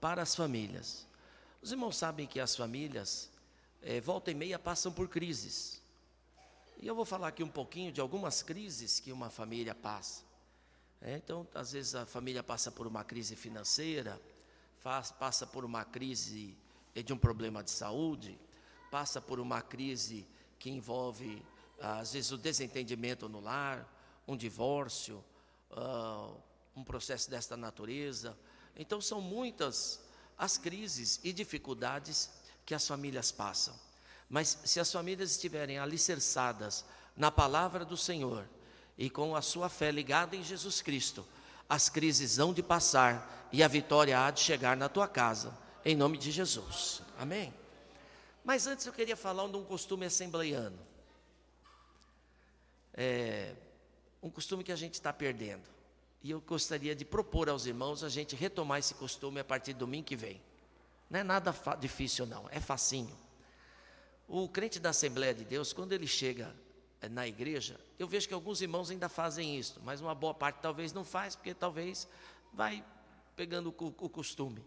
para as famílias. Os irmãos sabem que as famílias, volta e meia, passam por crises. E eu vou falar aqui um pouquinho de algumas crises que uma família passa. Então, às vezes a família passa por uma crise financeira, passa por uma crise de um problema de saúde, passa por uma crise que envolve, às vezes, o desentendimento no lar, um divórcio, um processo desta natureza. Então, são muitas as crises e dificuldades que as famílias passam. Mas se as famílias estiverem alicerçadas na palavra do Senhor e com a sua fé ligada em Jesus Cristo, as crises hão de passar e a vitória há de chegar na tua casa, em nome de Jesus. Amém? Mas antes eu queria falar de um costume assembleiano. Um costume que a gente está perdendo. E eu gostaria de propor aos irmãos a gente retomar esse costume a partir do domingo que vem. Não é nada difícil não, é facinho. O crente da Assembleia de Deus, quando ele chega na igreja, eu vejo que alguns irmãos ainda fazem isso, mas uma boa parte talvez não faz, porque talvez vai pegando o costume.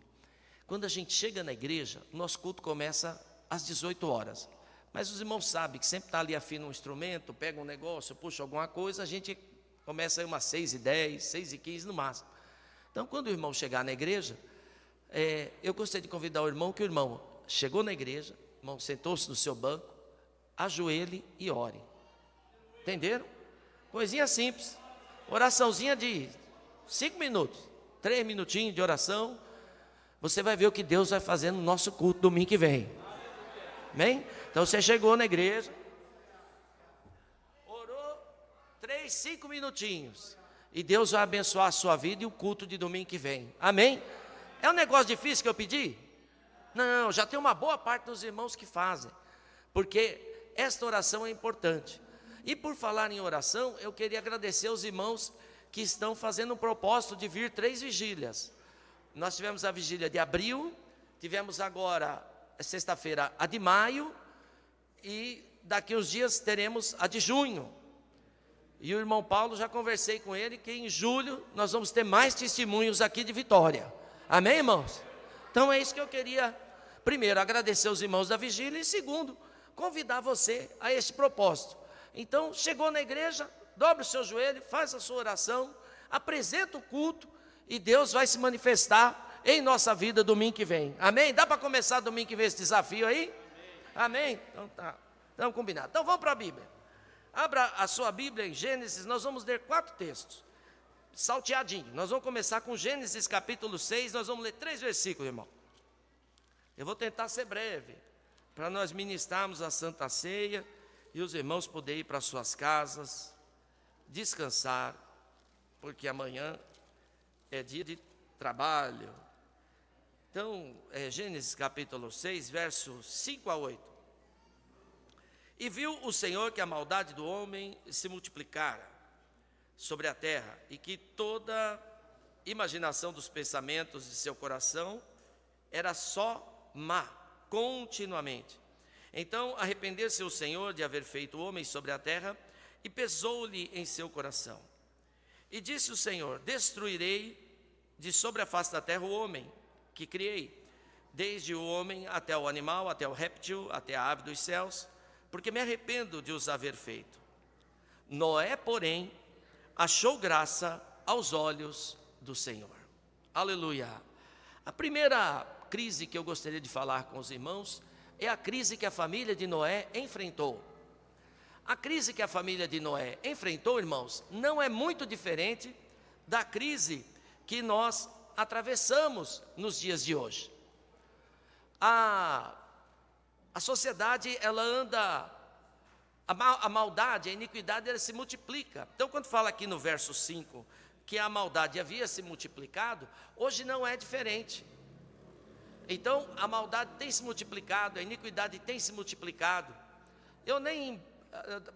Quando a gente chega na igreja, o nosso culto começa às 18 horas. Mas os irmãos sabem que sempre está ali, afina um instrumento, pega um negócio, puxa alguma coisa, a gente começa aí umas 6h10, 6h15 no máximo. Então, quando o irmão chegar na igreja, eu gostaria de convidar o irmão, que o irmão chegou na igreja, o irmão sentou-se no seu banco, ajoelhe e ore. Entenderam? Coisinha simples. Oraçãozinha de 5 minutos, 3 minutinhos de oração. Você vai ver o que Deus vai fazer no nosso culto domingo que vem. Amém? Então você chegou na igreja, orou 3, 5 minutinhos, e Deus vai abençoar a sua vida e o culto de domingo que vem. Amém? É um negócio difícil que eu pedi? Não, já tem uma boa parte dos irmãos que fazem, porque esta oração é importante. E por falar em oração, eu queria agradecer aos irmãos que estão fazendo um propósito de vir 3 vigílias. Nós tivemos a vigília de abril, tivemos agora, sexta-feira, a de maio, e daqui uns dias teremos a de junho. E o irmão Paulo, já conversei com ele, que em julho nós vamos ter mais testemunhos aqui de Vitória. Amém, irmãos? Então é isso que eu queria, primeiro, agradecer aos irmãos da vigília, e segundo, convidar você a este propósito. Então, chegou na igreja, dobre o seu joelho, faz a sua oração, apresenta o culto, e Deus vai se manifestar em nossa vida domingo que vem. Amém? Dá para começar domingo que vem esse desafio aí? Amém? Então tá, estamos combinados. Então vamos para a Bíblia. Abra a sua Bíblia em Gênesis, nós vamos ler 4 textos, salteadinho. Nós vamos começar com Gênesis capítulo 6, nós vamos ler 3 versículos, irmão. Eu vou tentar ser breve, para nós ministrarmos a Santa Ceia, e os irmãos poderem ir para suas casas, descansar, porque amanhã é dia de trabalho. Então, Gênesis capítulo 6, versos 5 a 8. E viu o Senhor que a maldade do homem se multiplicara sobre a terra, e que toda imaginação dos pensamentos de seu coração era só má, continuamente. Então arrependeu-se o Senhor de haver feito o homem sobre a terra, e pesou-lhe em seu coração. E disse o Senhor: destruirei de sobre a face da terra o homem que criei, desde o homem até o animal, até o réptil, até a ave dos céus, porque me arrependo de os haver feito. Noé, porém, achou graça aos olhos do Senhor. Aleluia. A primeira crise que eu gostaria de falar com os irmãos é a crise que a família de Noé enfrentou. A crise que a família de Noé enfrentou, irmãos, não é muito diferente da crise que nós atravessamos nos dias de hoje. A sociedade, ela anda, a maldade, a iniquidade, ela se multiplica. Então, quando fala aqui no verso 5, que a maldade havia se multiplicado, hoje não é diferente. Então, a maldade tem se multiplicado, a iniquidade tem se multiplicado. Eu nem,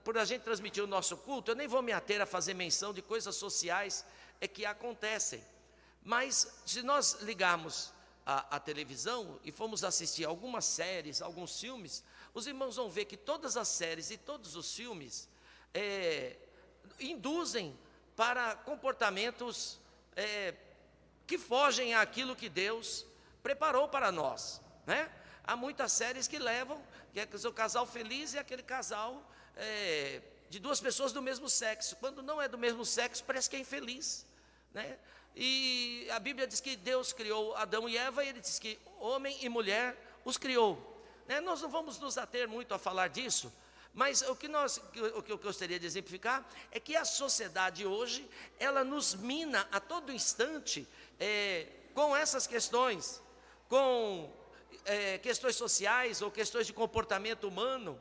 por a gente transmitir o nosso culto, eu nem vou me ater a fazer menção de coisas sociais que acontecem. Mas, se nós ligarmos a televisão e formos assistir algumas séries, alguns filmes, os irmãos vão ver que todas as séries e todos os filmes induzem para comportamentos que fogem àquilo que Deus preparou para nós, né? Há muitas séries que levam, que é o casal feliz e aquele casal de duas pessoas do mesmo sexo. Quando não é do mesmo sexo, parece que é infeliz, né? E a Bíblia diz que Deus criou Adão e Eva, e Ele diz que homem e mulher os criou, né? Nós não vamos nos ater muito a falar disso, mas o que eu gostaria de exemplificar é que a sociedade hoje, ela nos mina a todo instante com essas questões, com questões sociais ou questões de comportamento humano.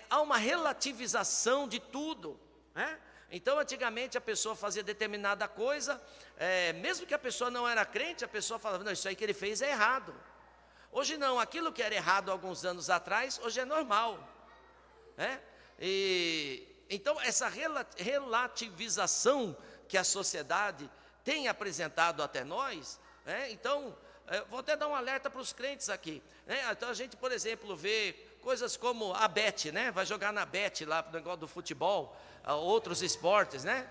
Há uma relativização de tudo, né? Então, antigamente a pessoa fazia determinada coisa, mesmo que a pessoa não era crente, a pessoa falava, não, isso aí que ele fez é errado. Hoje não, aquilo que era errado alguns anos atrás, hoje é normal, né? Então, essa relativização que a sociedade tem apresentado até nós, né? Então, vou até dar um alerta para os crentes aqui, né? Então, a gente, por exemplo, vê coisas como a Bet, né? Vai jogar na Bet lá, no negócio do futebol, outros esportes, né?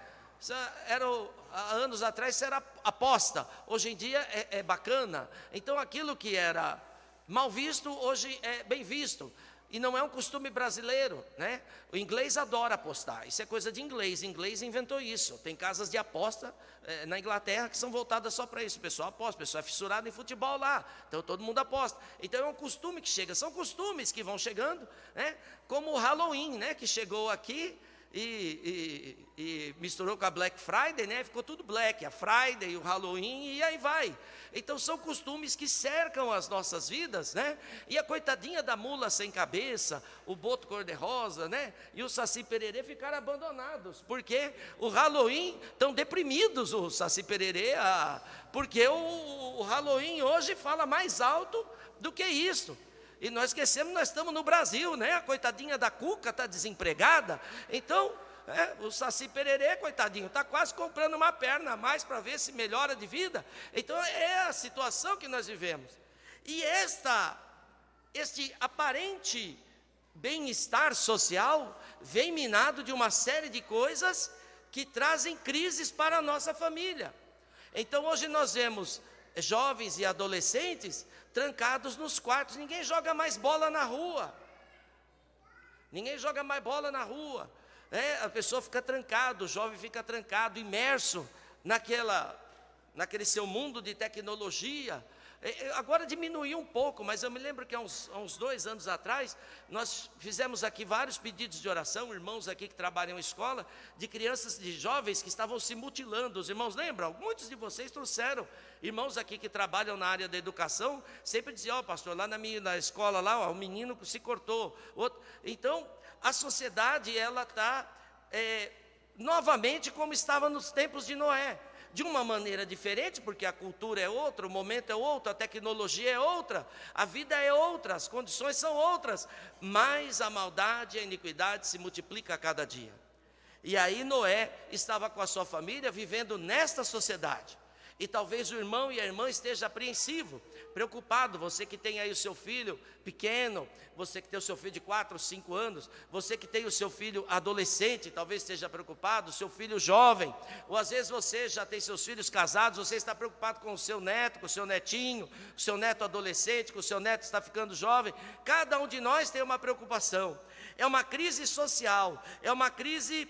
Há anos atrás isso era aposta, hoje em dia é bacana. Então aquilo que era mal visto, hoje é bem visto. E não é um costume brasileiro, né? O inglês adora apostar, isso é coisa de inglês. O inglês inventou isso. Tem casas de aposta na Inglaterra que são voltadas só para isso. O pessoal aposta, o pessoal é fissurado em futebol lá, então todo mundo aposta. Então é um costume que chega, são costumes que vão chegando, né? Como o Halloween, né? Que chegou aqui e misturou com a Black Friday, né? Ficou tudo black, a Friday, o Halloween, e aí vai. Então são costumes que cercam as nossas vidas, né? E a coitadinha da mula sem cabeça, o boto cor-de-rosa, né? E o Saci Pererê ficaram abandonados, porque o Halloween, estão deprimidos o Saci Pererê, porque o Halloween hoje fala mais alto do que isso. E nós esquecemos, nós estamos no Brasil, né? A coitadinha da Cuca está desempregada. Então, o Saci Pererê, coitadinho, está quase comprando uma perna a mais para ver se melhora de vida. Então, é a situação que nós vivemos. E este aparente bem-estar social vem minado de uma série de coisas que trazem crises para a nossa família. Então, hoje nós vemos jovens e adolescentes trancados nos quartos. Ninguém joga mais bola na rua. Ninguém joga mais bola na rua. A pessoa fica trancada, o jovem fica trancado, imerso naquele seu mundo de tecnologia. Agora diminuiu um pouco, mas eu me lembro que há uns 2 anos atrás, nós fizemos aqui vários pedidos de oração, irmãos aqui que trabalham em escola, de crianças, de jovens que estavam se mutilando. Os irmãos lembram? Muitos de vocês trouxeram irmãos aqui que trabalham na área da educação, sempre diziam, pastor, lá na escola, lá, o menino se cortou. Então, a sociedade, ela está novamente como estava nos tempos de Noé. De uma maneira diferente, porque a cultura é outra, o momento é outro, a tecnologia é outra, a vida é outra, as condições são outras, mas a maldade e a iniquidade se multiplica a cada dia. E aí Noé estava com a sua família vivendo nesta sociedade. E talvez o irmão e a irmã esteja apreensivo, preocupado. Você que tem aí o seu filho pequeno, você que tem o seu filho de 4, 5 anos, você que tem o seu filho adolescente, talvez esteja preocupado, o seu filho jovem, ou às vezes você já tem seus filhos casados, você está preocupado com o seu neto, com o seu netinho, o seu neto adolescente, com o seu neto está ficando jovem. Cada um de nós tem uma preocupação. É uma crise social, é uma crise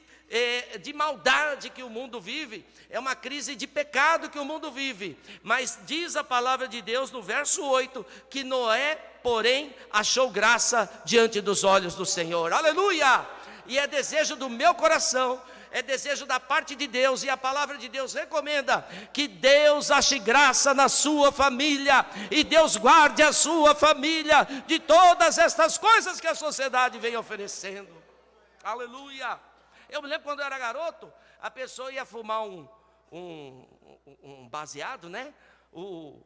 de maldade que o mundo vive, é uma crise de pecado que o mundo vive. Mas diz a palavra de Deus no verso 8, que Noé, porém, achou graça diante dos olhos do Senhor. Aleluia! E é desejo do meu coração, é desejo da parte de Deus, e a palavra de Deus recomenda que Deus ache graça na sua família, e Deus guarde a sua família de todas estas coisas que a sociedade vem oferecendo. Aleluia! Eu me lembro quando eu era garoto, a pessoa ia fumar um baseado, né? O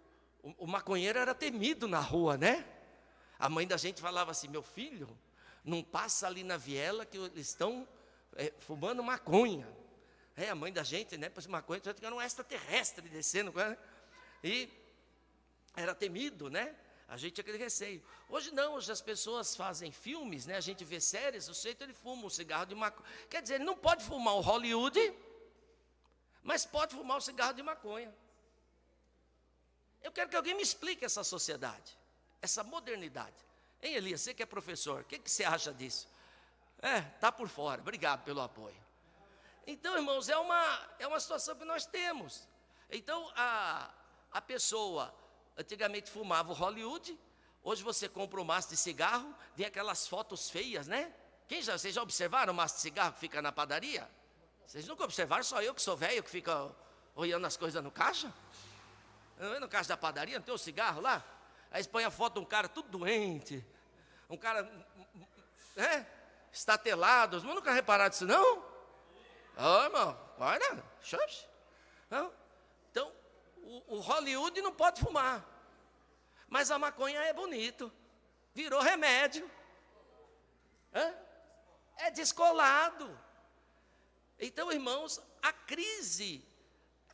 maconheiro era temido na rua, né? A mãe da gente falava assim, meu filho, não passa ali na viela que eles estão fumando maconha. A mãe da gente, né? Maconha, era um extraterrestre descendo, né? E era temido, né? A gente tinha aquele receio. Hoje não, hoje as pessoas fazem filmes, né? A gente vê séries, o sujeito ele fuma um cigarro de maconha. Quer dizer, ele não pode fumar o Hollywood, mas pode fumar o cigarro de maconha. Eu quero que alguém me explique essa sociedade, essa modernidade. Hein, Elias, você que é professor, o que você acha disso? Está por fora, obrigado pelo apoio. Então, irmãos, é uma situação que nós temos. Então, a pessoa antigamente fumava o Hollywood, hoje você compra um maço de cigarro, vem aquelas fotos feias, né? Vocês já observaram o maço de cigarro que fica na padaria? Vocês nunca observaram? Só eu que sou velho, que fica olhando as coisas no caixa? No caixa da padaria, não tem o cigarro lá? Aí eles põem a foto de um cara tudo doente, um cara estatelado. Mas nunca repararam disso, não? Irmão, olha, então, o Hollywood não pode fumar, mas a maconha é bonito, virou remédio, é descolado. Então, irmãos, a crise,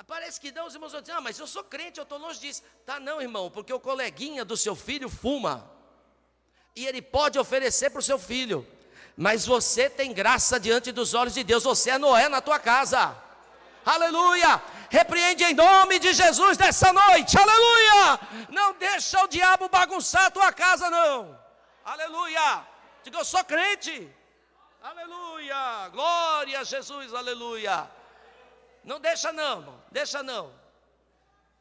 parece que não, os irmãos vão dizer, mas eu sou crente, eu estou longe disso. Tá não, irmão, porque o coleguinha do seu filho fuma, e ele pode oferecer para o seu filho, mas você tem graça diante dos olhos de Deus, você é Noé na tua casa, aleluia. Repreende em nome de Jesus nessa noite, aleluia. Não deixa o diabo bagunçar a tua casa, não, aleluia. Diga, eu sou crente, aleluia, glória a Jesus, aleluia. Não deixa não, irmão, deixa não.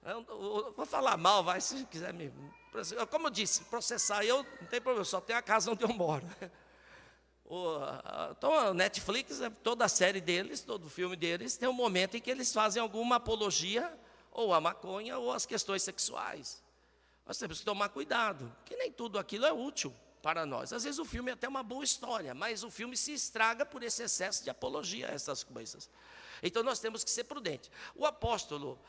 Eu vou falar mal, vai, se quiser me... Como eu disse, processar eu não tem problema, só tenho a casa onde eu moro. Então a Netflix, toda a série deles, todo o filme deles, tem um momento em que eles fazem alguma apologia, ou a maconha, ou as questões sexuais. Nós temos que tomar cuidado, que nem tudo aquilo é útil para nós. Às vezes o filme é até uma boa história, mas o filme se estraga por esse excesso de apologia a essas coisas. Então nós temos que ser prudentes. O apóstolo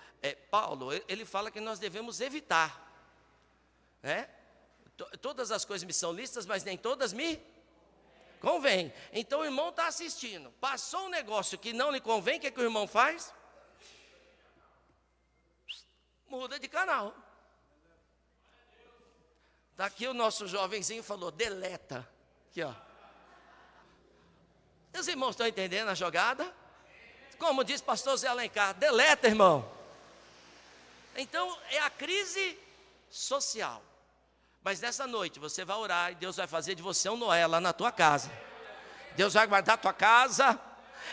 Paulo, ele fala que nós devemos evitar, todas as coisas me são lícitas, mas nem todas me convém. Então o irmão está assistindo, passou um negócio que não lhe convém, o que o irmão faz? Muda de canal. Daqui o nosso jovenzinho falou, deleta. Aqui, ó. Os irmãos estão entendendo a jogada? Como diz pastor Zé Alencar, deleta, irmão. Então é a crise social. Mas nessa noite você vai orar e Deus vai fazer de você um Noé lá na tua casa. Deus vai guardar a tua casa.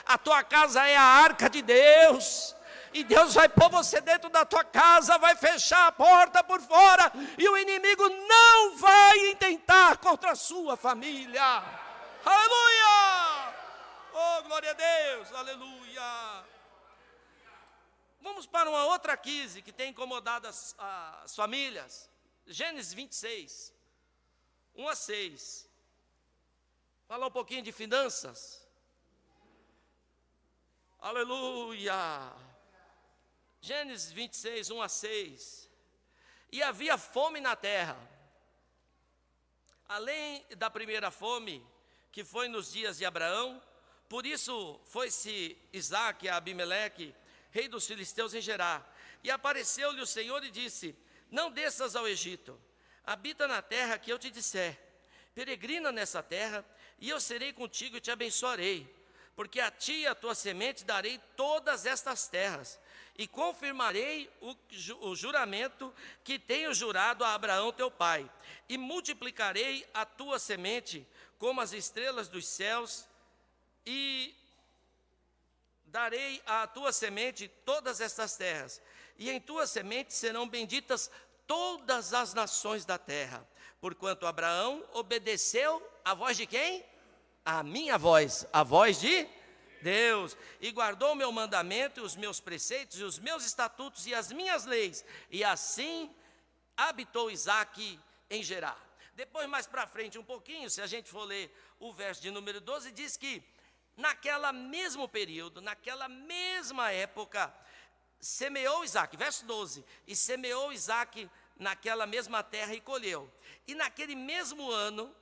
A tua casa é a arca de Deus. E Deus vai pôr você dentro da tua casa, vai fechar a porta por fora, e o inimigo não vai intentar contra a sua família. Aleluia! Oh, glória a Deus, aleluia! Vamos para uma outra crise que tem incomodado as famílias. Gênesis 26, 1 a 6. Falar um pouquinho de finanças. Aleluia! Gênesis 26, 1 a 6. E havia fome na terra, além da primeira fome, que foi nos dias de Abraão. Por isso foi-se Isaque a Abimeleque, rei dos filisteus, em Gerar. E apareceu-lhe o Senhor e disse: não desças ao Egito, habita na terra que eu te disser. Peregrina nessa terra, e eu serei contigo e te abençoarei. Porque a ti e a tua semente darei todas estas terras, e confirmarei o juramento que tenho jurado a Abraão teu pai, e multiplicarei a tua semente como as estrelas dos céus, e darei à tua semente todas estas terras, e em tua semente serão benditas todas as nações da terra, porquanto Abraão obedeceu a voz de quem? A minha voz, a voz de Deus, e guardou o meu mandamento, e os meus preceitos, e os meus estatutos, e as minhas leis, e assim habitou Isaque em Gerar. Depois, mais para frente um pouquinho, se a gente for ler o verso de número 12, diz que naquela mesmo período, naquela mesma época, semeou Isaque, verso 12, e semeou Isaque naquela mesma terra e colheu. E naquele mesmo ano,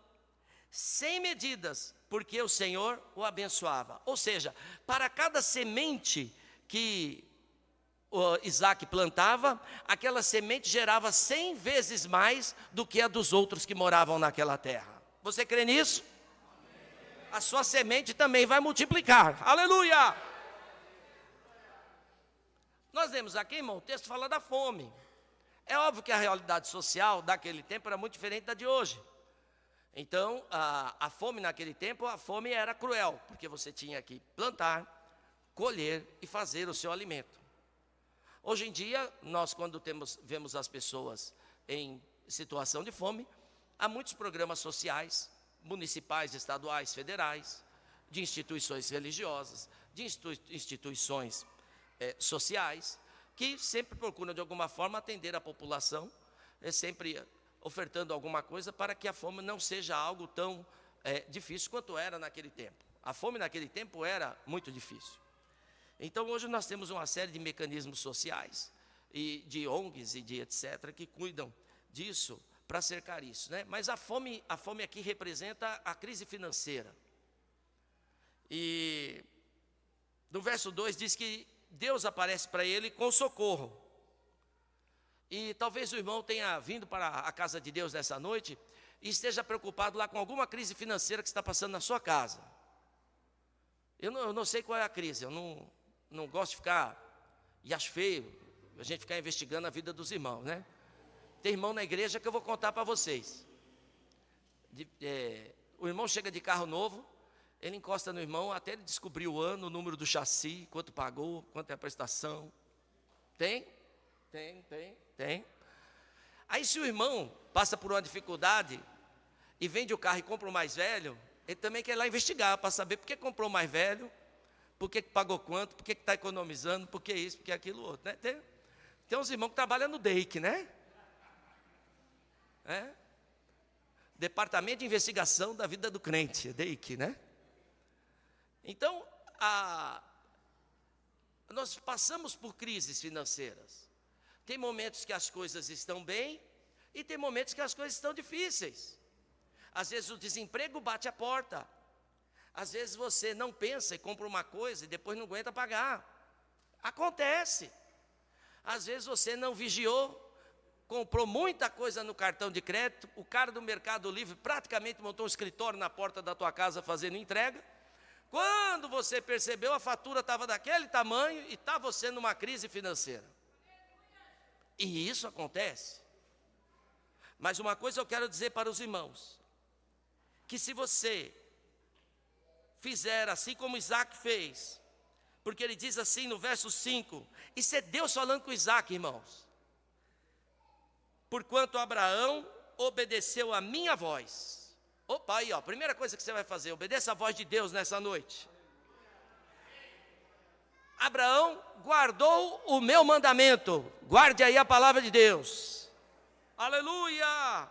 sem medidas, porque o Senhor o abençoava. Ou seja, para cada semente que Isaque plantava, aquela semente gerava 100 vezes mais do que a dos outros que moravam naquela terra. Você crê nisso? A sua semente também vai multiplicar. Aleluia! Nós vemos aqui, irmão, o texto fala da fome. É óbvio que a realidade social daquele tempo era muito diferente da de hoje. Então, a fome naquele tempo, a fome era cruel, porque você tinha que plantar, colher e fazer o seu alimento. Hoje em dia, nós quando vemos as pessoas em situação de fome, há muitos programas sociais, municipais, estaduais, federais, de instituições religiosas, de instituições sociais, que sempre procuram de alguma forma atender a população, sempre ofertando alguma coisa para que a fome não seja algo tão difícil quanto era naquele tempo. A fome naquele tempo era muito difícil. Então hoje nós temos uma série de mecanismos sociais, e de ONGs e de etc., que cuidam disso para cercar isso, né? Mas a fome aqui representa a crise financeira. E no verso 2 diz que Deus aparece para ele com socorro. E talvez o irmão tenha vindo para a casa de Deus nessa noite e esteja preocupado lá com alguma crise financeira que está passando na sua casa. Eu não sei qual é a crise, eu não gosto de ficar, e acho feio a gente ficar investigando a vida dos irmãos, né? Tem irmão na igreja que eu vou contar para vocês. O irmão chega de carro novo, ele encosta no irmão até ele descobrir o ano, o número do chassi, quanto pagou, quanto é a prestação. Tem. Aí se o irmão passa por uma dificuldade e vende o carro e compra o mais velho, ele também quer ir lá investigar para saber por que comprou o mais velho, por que pagou quanto, por que está economizando, por que isso, por que aquilo outro, né? Tem uns irmãos que trabalham no DEIC, né? Departamento de Investigação da Vida do Crente, DEIC, né? Então, nós passamos por crises financeiras. Tem momentos que as coisas estão bem e tem momentos que as coisas estão difíceis. Às vezes o desemprego bate a porta. Às vezes você não pensa e compra uma coisa e depois não aguenta pagar. Acontece. Às vezes você não vigiou, comprou muita coisa no cartão de crédito, o cara do Mercado Livre praticamente montou um escritório na porta da tua casa fazendo entrega. Quando você percebeu, a fatura estava daquele tamanho e está você numa crise financeira. E isso acontece. Mas uma coisa eu quero dizer para os irmãos, que se você fizer assim como Isaac fez, porque ele diz assim no verso 5, isso é Deus falando com Isaac, irmãos. Porquanto Abraão obedeceu a minha voz. Opa, aí ó, primeira coisa que você vai fazer, obedeça a voz de Deus nessa noite. Abraão guardou o meu mandamento. Guarde aí a palavra de Deus. Aleluia!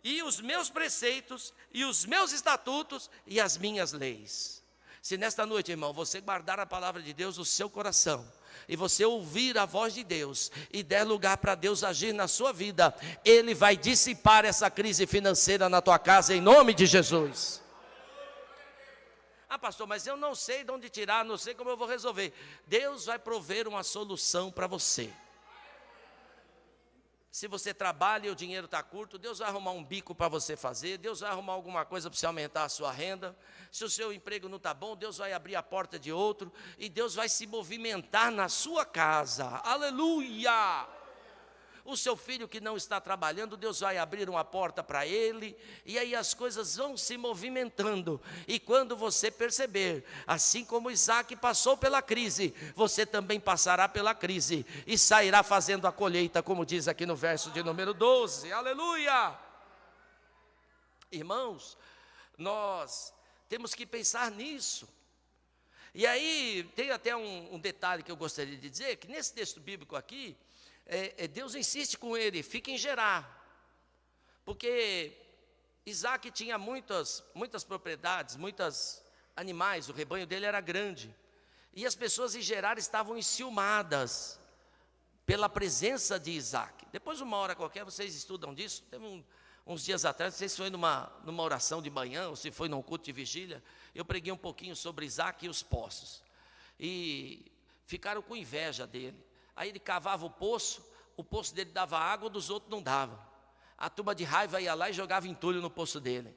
E os meus preceitos, e os meus estatutos, e as minhas leis. Se nesta noite, irmão, você guardar a palavra de Deus no seu coração, e você ouvir a voz de Deus, e der lugar para Deus agir na sua vida, Ele vai dissipar essa crise financeira na tua casa, em nome de Jesus. Ah, pastor, mas eu não sei de onde tirar, não sei como eu vou resolver. Deus vai prover uma solução para você. Se você trabalha e o dinheiro está curto, Deus vai arrumar um bico para você fazer, Deus vai arrumar alguma coisa para você aumentar a sua renda. Se o seu emprego não está bom, Deus vai abrir a porta de outro, e Deus vai se movimentar na sua casa. Aleluia! O seu filho que não está trabalhando, Deus vai abrir uma porta para ele, e aí as coisas vão se movimentando. E quando você perceber, assim como Isaac passou pela crise, você também passará pela crise e sairá fazendo a colheita, como diz aqui no verso de número 12. Aleluia! Irmãos, nós temos que pensar nisso. E aí tem até um detalhe que eu gostaria de dizer, que nesse texto bíblico aqui, Deus insiste com ele, fica em Gerar, porque Isaac tinha muitas propriedades, muitos animais, o rebanho dele era grande, e as pessoas em Gerar estavam enciumadas pela presença de Isaac. Depois, uma hora qualquer, vocês estudam disso. Teve uns dias atrás, não sei se foi numa oração de manhã, ou se foi num culto de vigília, eu preguei um pouquinho sobre Isaac e os poços, e ficaram com inveja dele. Aí ele cavava o poço dele dava água, dos outros não dava. A turma de raiva ia lá e jogava entulho no poço dele.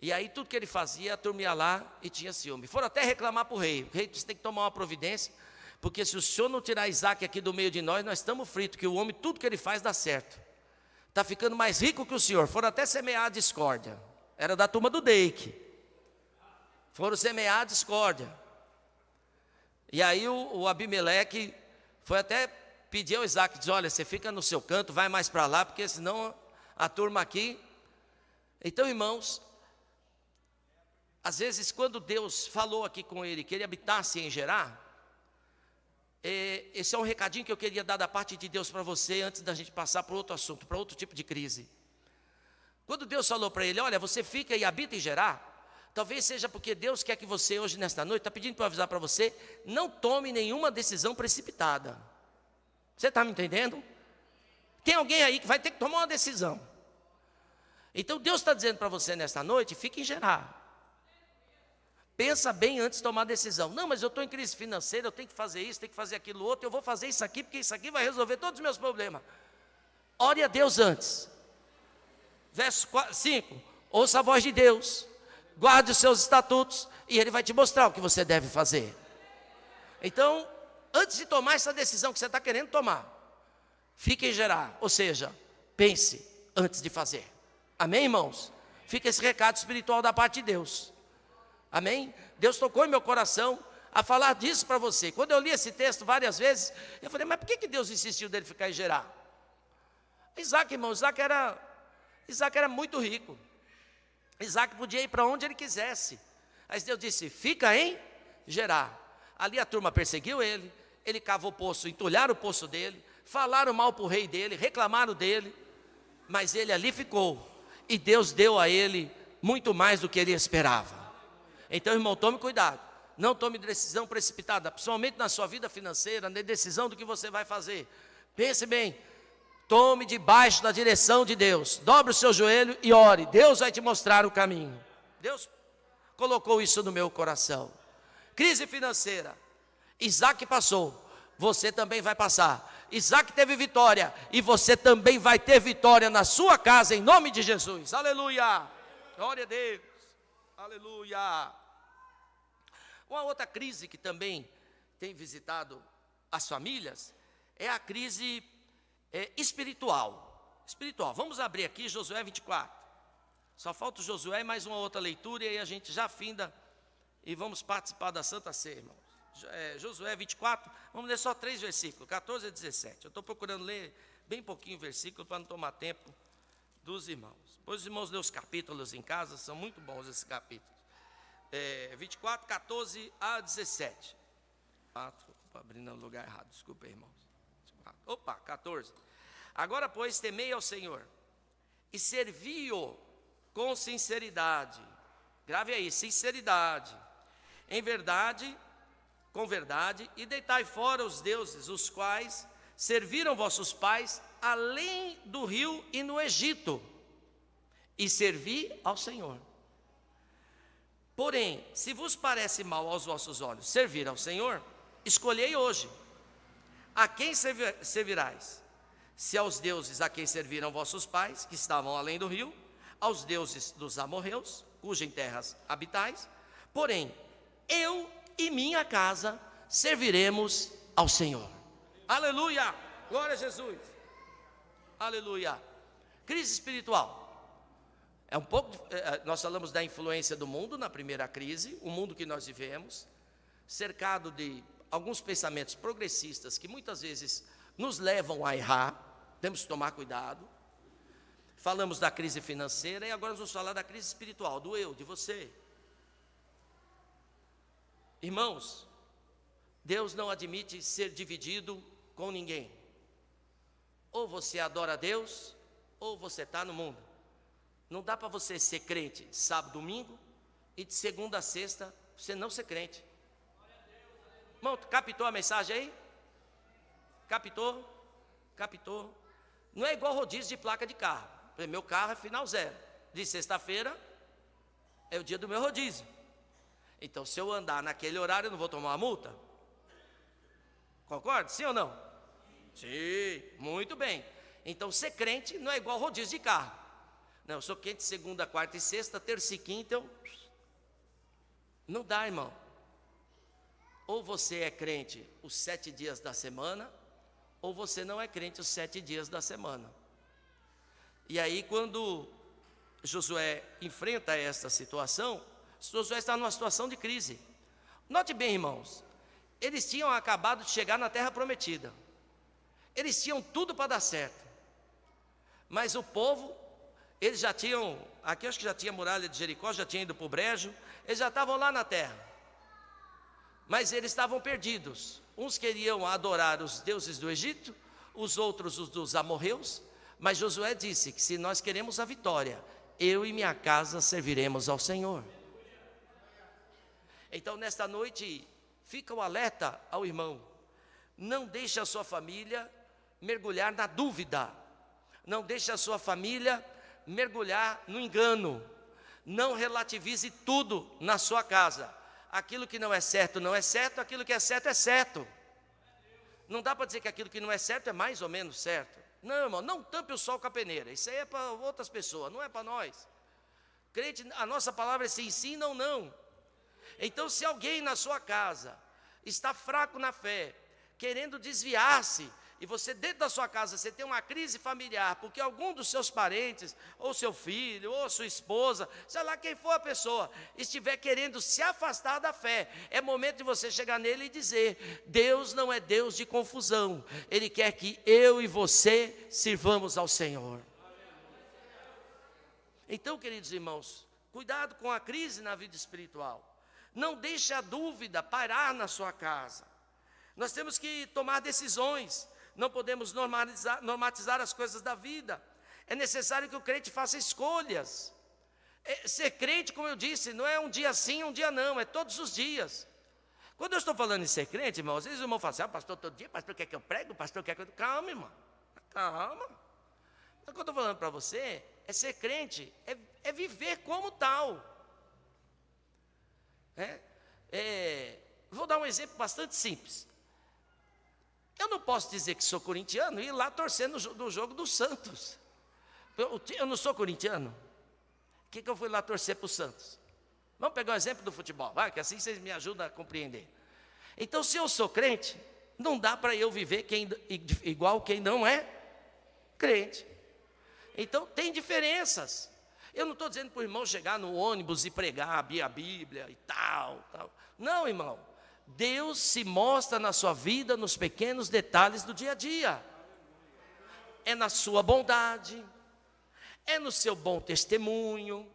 E aí tudo que ele fazia, a turma ia lá e tinha ciúme. Foram até reclamar para o rei. O rei disse: tem que tomar uma providência, Porque se o Senhor não tirar Isaac aqui do meio de nós estamos fritos, que o homem, tudo que ele faz dá certo. Está ficando mais rico que o senhor. Foram até semear a discórdia. Era da turma do Deike. Foram semear a discórdia. E aí o Abimeleque foi até pedir ao Isaac, diz, olha, você fica no seu canto, vai mais para lá, porque senão a turma aqui... Então, irmãos, às vezes quando Deus falou aqui com ele, que ele habitasse em Gerar, esse é um recadinho que eu queria dar da parte de Deus para você, antes da gente passar para outro assunto, para outro tipo de crise. Quando Deus falou para ele, olha, você fica e habita em Gerar, talvez seja porque Deus quer que você hoje, nesta noite, está pedindo para eu avisar para você, não tome nenhuma decisão precipitada. Você está me entendendo? Tem alguém aí que vai ter que tomar uma decisão. Então Deus está dizendo para você nesta noite, fique em Gerar. Pensa bem antes de tomar decisão. Não, mas eu estou em crise financeira, eu tenho que fazer isso, tenho que fazer aquilo outro, eu vou fazer isso aqui, porque isso aqui vai resolver todos os meus problemas. Ore a Deus antes. Verso 5, ouça a voz de Deus, guarde os seus estatutos, e Ele vai te mostrar o que você deve fazer. Então, antes de tomar essa decisão que você está querendo tomar, fique em Gerar, ou seja, pense antes de fazer. Amém, irmãos? Fica esse recado espiritual da parte de Deus. Amém? Deus tocou em meu coração a falar disso para você. Quando eu li esse texto várias vezes, eu falei, mas por que Deus insistiu dele ficar em Gerar? Isaac, irmão, Isaac era muito rico. Isaac podia ir para onde ele quisesse. Aí Deus disse, fica em Gerar. Ali a turma perseguiu ele, ele cavou o poço, entulharam o poço dele, falaram mal para o rei dele, reclamaram dele, mas ele ali ficou. E Deus deu a ele muito mais do que ele esperava. Então, irmão, tome cuidado. Não tome decisão precipitada, principalmente na sua vida financeira, na decisão do que você vai fazer. Pense bem. Tome debaixo da direção de Deus. Dobre o seu joelho e ore. Deus vai te mostrar o caminho. Deus colocou isso no meu coração. Crise financeira. Isaac passou. Você também vai passar. Isaac teve vitória. E você também vai ter vitória na sua casa, em nome de Jesus. Aleluia. Glória a Deus. Aleluia. Uma outra crise que também tem visitado as famílias é a crise espiritual. Vamos abrir aqui Josué 24. Só falta o Josué e mais uma outra leitura, e aí a gente já finda e vamos participar da Santa Ceia, irmãos. Josué 24, vamos ler só 3 versículos, 14 a 17. Eu estou procurando ler bem pouquinho versículo para não tomar tempo dos irmãos. Pois os irmãos lêem os capítulos em casa, são muito bons esses capítulos. 24, 14 a 17. Estou abrindo no lugar errado, desculpa, irmãos. 14. Agora, pois, temei ao Senhor e servi-o com sinceridade. Grave aí, sinceridade. Em verdade, com verdade, e deitai fora os deuses, os quais serviram vossos pais além do rio e no Egito, e servi ao Senhor. Porém, se vos parece mal aos vossos olhos servir ao Senhor, escolhei hoje a quem servirás, se aos deuses a quem serviram vossos pais, que estavam além do rio, aos deuses dos amorreus, cuja em terras habitais. Porém, eu e minha casa serviremos ao Senhor. Aleluia, glória a Jesus. Aleluia. Crise espiritual. Nós falamos da influência do mundo na primeira crise, o mundo que nós vivemos, cercado de alguns pensamentos progressistas que muitas vezes nos levam a errar, temos que tomar cuidado. Falamos da crise financeira e agora vamos falar da crise espiritual, do eu, de você. Irmãos, Deus não admite ser dividido com ninguém. Ou você adora a Deus, ou você está no mundo. Não dá para você ser crente de sábado, domingo, e de segunda a sexta você não ser crente. Irmão, captou a mensagem aí? Captou? Não é igual rodízio de placa de carro. Meu carro é final zero. De sexta-feira é o dia do meu rodízio. Então, se eu andar naquele horário, eu não vou tomar uma multa? Concorda? Sim ou não? Sim, muito bem. Então, ser crente não é igual rodízio de carro. Não, eu sou crente segunda, quarta e sexta, terça e quinta, não dá, irmão. ou você é crente os 7 dias da semana, ou você não é crente os 7 dias da semana. E aí quando Josué enfrenta esta situação, Josué está numa situação de crise. Note bem, irmãos, eles tinham acabado de chegar na terra prometida, eles tinham tudo para dar certo, mas o povo, eles já tinham, aqui acho que já tinha a muralha de Jericó, já tinha ido para o brejo, eles já estavam lá na terra, mas eles estavam perdidos. Uns queriam adorar os deuses do Egito, os outros os dos amorreus, mas Josué disse que se nós queremos a vitória, eu e minha casa serviremos ao Senhor. Então nesta noite, fica o alerta ao irmão, não deixe a sua família mergulhar na dúvida, não deixe a sua família mergulhar no engano, não relativize tudo na sua casa. Aquilo que não é certo, não é certo, aquilo que é certo, é certo. Não dá para dizer que aquilo que não é certo é mais ou menos certo. Não, irmão, não tampe o sol com a peneira, isso aí é para outras pessoas, não é para nós. Crente, a nossa palavra é sim, sim, não, não. Então se alguém na sua casa está fraco na fé, querendo desviar-se, e você dentro da sua casa, você tem uma crise familiar, porque algum dos seus parentes, ou seu filho, ou sua esposa, sei lá quem for a pessoa, estiver querendo se afastar da fé, é momento de você chegar nele e dizer, Deus não é Deus de confusão, Ele quer que eu e você sirvamos ao Senhor. Então, queridos irmãos, cuidado com a crise na vida espiritual, não deixe a dúvida parar na sua casa, nós temos que tomar decisões, não podemos normatizar as coisas da vida. É necessário que o crente faça escolhas. Ser crente, como eu disse, não é um dia sim, um dia não, é todos os dias. Quando eu estou falando em ser crente, irmão, às vezes o irmão fala assim, pastor, todo dia, pastor quer que eu pregue, pastor quer que eu... Calma, irmão, calma. O que eu estou falando para você é ser crente, é viver como tal. Vou dar um exemplo bastante simples. Eu não posso dizer que sou corintiano e ir lá torcendo no jogo do Santos. Eu não sou corintiano. O que eu fui lá torcer para o Santos? Vamos pegar um exemplo do futebol, vai, que assim vocês me ajudam a compreender. Então, se eu sou crente, não dá para eu viver igual quem não é crente. Então, tem diferenças. Eu não estou dizendo para o irmão chegar no ônibus e pregar a Bíblia e tal. Não, irmão. Deus se mostra na sua vida nos pequenos detalhes do dia a dia. É na sua bondade, é no seu bom testemunho,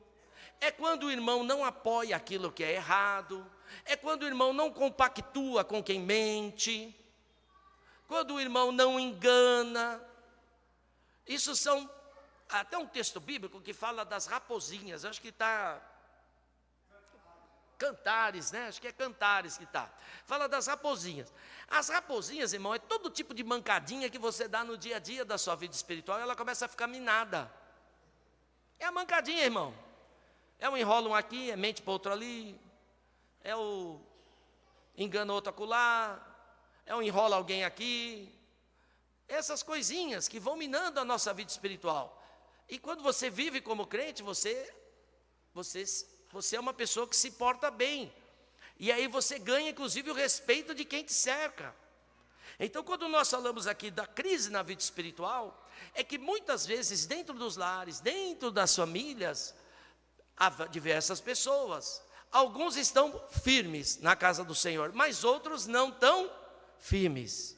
é quando o irmão não apoia aquilo que é errado, é quando o irmão não compactua com quem mente, quando o irmão não engana. Isso são até um texto bíblico que fala das raposinhas, acho que está... Cantares, né? Acho que é Cantares que está. Fala das raposinhas. As raposinhas, irmão, é todo tipo de mancadinha que você dá no dia a dia da sua vida espiritual e ela começa a ficar minada. É a mancadinha, irmão. É um enrola um aqui, é mente para outro ali, é o engana outro acolá, é um enrola alguém aqui. Essas coisinhas que vão minando a nossa vida espiritual. E quando você vive como crente, você é uma pessoa que se porta bem. E aí você ganha, inclusive, o respeito de quem te cerca. Então, quando nós falamos aqui da crise na vida espiritual, é que muitas vezes, dentro dos lares, dentro das famílias, há diversas pessoas. Alguns estão firmes na casa do Senhor, mas outros não tão firmes.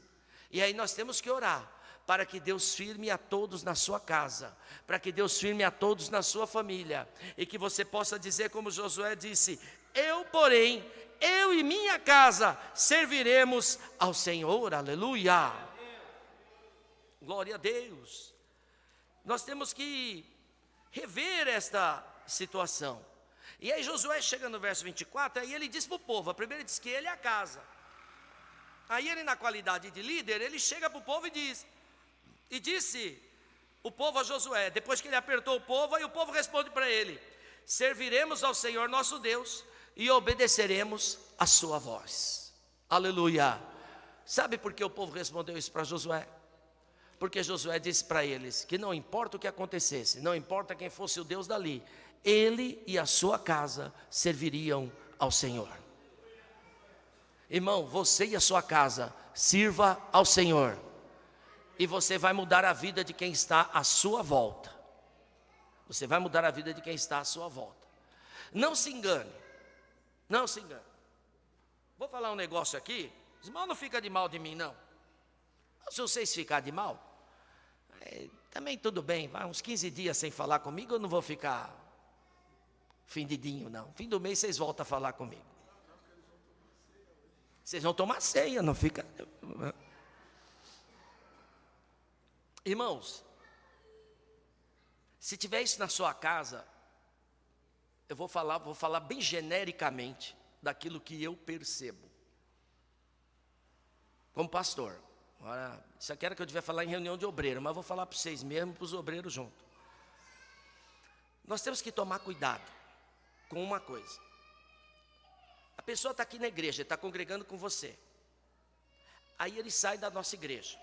E aí nós temos que orar para que Deus firme a todos na sua casa, para que Deus firme a todos na sua família, e que você possa dizer como Josué disse, porém, eu e minha casa serviremos ao Senhor, aleluia, glória a Deus. Nós temos que rever esta situação, e aí Josué chega no verso 24, aí ele diz para o povo, primeiro ele diz que ele é a casa, aí ele na qualidade de líder, ele chega para o povo e disse o povo a Josué, depois que ele apertou o povo, aí o povo responde para ele, serviremos ao Senhor nosso Deus e obedeceremos a sua voz, aleluia. Sabe por que o povo respondeu isso para Josué? Porque Josué disse para eles, que não importa o que acontecesse, não importa quem fosse o Deus dali, ele e a sua casa serviriam ao Senhor. Irmão, você e a sua casa, sirva ao Senhor. E você vai mudar a vida de quem está à sua volta. Você vai mudar a vida de quem está à sua volta. Não se engane. Não se engane. Vou falar um negócio aqui. Os irmãos não ficam de mal de mim, não. Se vocês ficarem de mal, também tudo bem. Vai uns 15 dias sem falar comigo, eu não vou ficar findidinho, não. Fim do mês vocês voltam a falar comigo. Vocês vão tomar ceia, não fica... Irmãos, se tiver isso na sua casa, eu vou falar bem genericamente daquilo que eu percebo. Como pastor. Agora, isso aqui era que eu devia falar em reunião de obreiro, mas eu vou falar para vocês mesmo, para os obreiros junto. Nós temos que tomar cuidado com uma coisa. A pessoa está aqui na igreja, está congregando com você. Aí ele sai da nossa igreja.